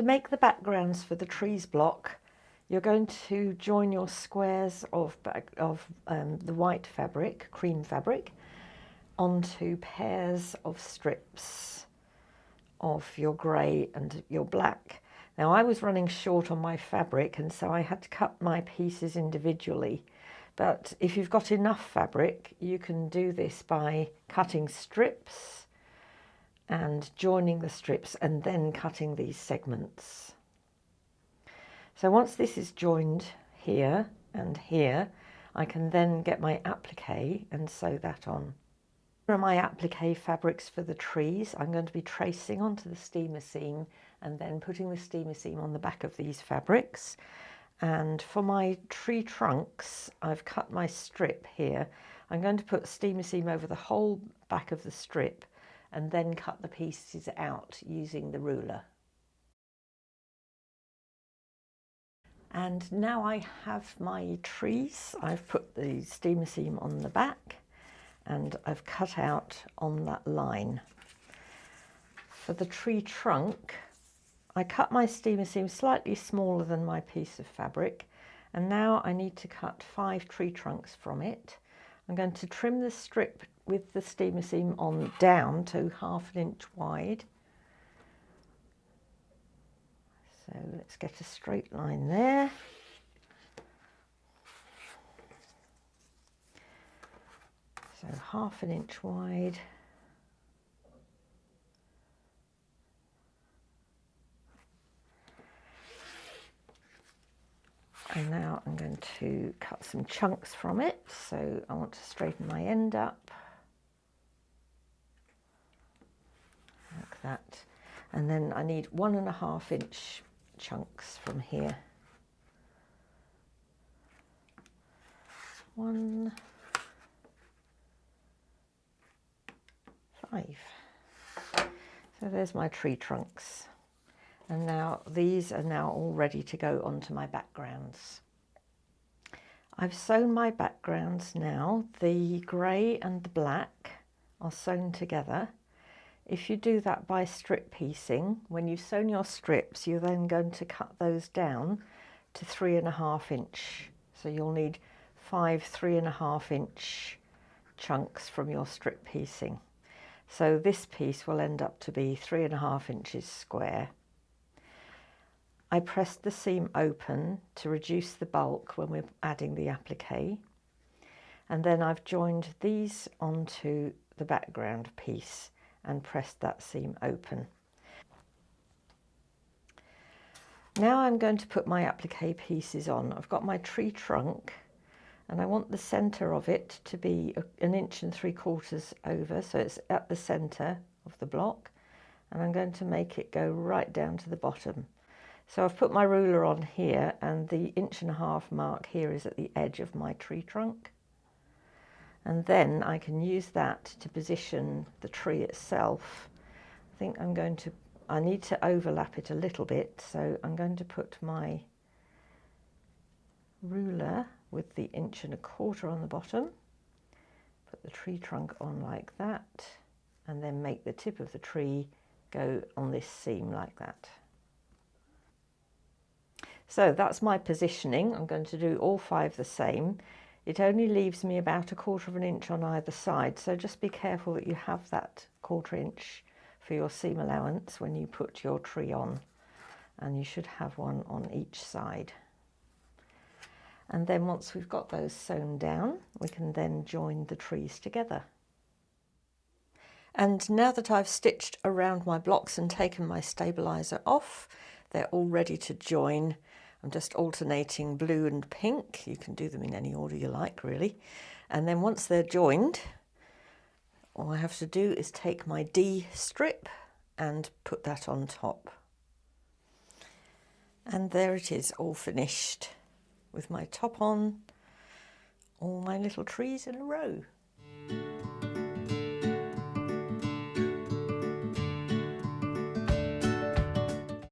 To make the backgrounds for the trees block, you're going to join your squares of the white fabric, cream fabric, onto pairs of strips of your grey and your black. Now I was running short on my fabric, and so I had to cut my pieces individually. But if you've got enough fabric, you can do this by cutting strips and joining the strips and then cutting these segments. So once this is joined here and here, I can then get my applique and sew that on. Here are my applique fabrics for the trees. I'm going to be tracing onto the steamer seam and then putting the steamer seam on the back of these fabrics. And for my tree trunks, I've cut my strip here. I'm going to put steamer seam over the whole back of the strip and then cut the pieces out using the ruler. And now I have my trees. I've put the steamer seam on the back and I've cut out on that line. For the tree trunk, I cut my steamer seam slightly smaller than my piece of fabric, and now I need to cut 5 tree trunks from it. I'm going to trim the strip with the steamer seam on down to 1/2 inch wide. So let's get a straight line there. So 1/2 inch wide. And now I'm going to cut some chunks from it. So I want to straighten my end up like that. And then I need 1.5 inch chunks from here. 1, 5. So there's my tree trunks. And now these are now all ready to go onto my backgrounds. I've sewn my backgrounds now. The grey and the black are sewn together. If you do that by strip piecing, when you've sewn your strips, you're then going to cut those down to 3.5 inch. So you'll need 5 3.5 inch chunks from your strip piecing. So this piece will end up to be 3.5 inches square. I pressed the seam open to reduce the bulk when we're adding the applique, and then I've joined these onto the background piece and pressed that seam open. Now I'm going to put my applique pieces on. I've got my tree trunk and I want the centre of it to be 1.75 inches over, so it's at the centre of the block, and I'm going to make it go right down to the bottom. So I've put my ruler on here, and the 1.5 inch mark here is at the edge of my tree trunk. And then I can use that to position the tree itself. I think I need to overlap it a little bit, so I'm going to put my ruler with the 1.25 inches on the bottom, put the tree trunk on like that, and then make the tip of the tree go on this seam like that. So that's my positioning. I'm going to do all 5 the same. It only leaves me about 1/4 inch on either side, so just be careful that you have that 1/4 inch for your seam allowance when you put your tree on, and you should have one on each side. And then once we've got those sewn down, we can then join the trees together. And now that I've stitched around my blocks and taken my stabiliser off, they're all ready to join. I'm just alternating blue and pink. You can do them in any order you like, really. And then once they're joined, all I have to do is take my D strip and put that on top. And there it is, all finished with my top on, all my little trees in a row.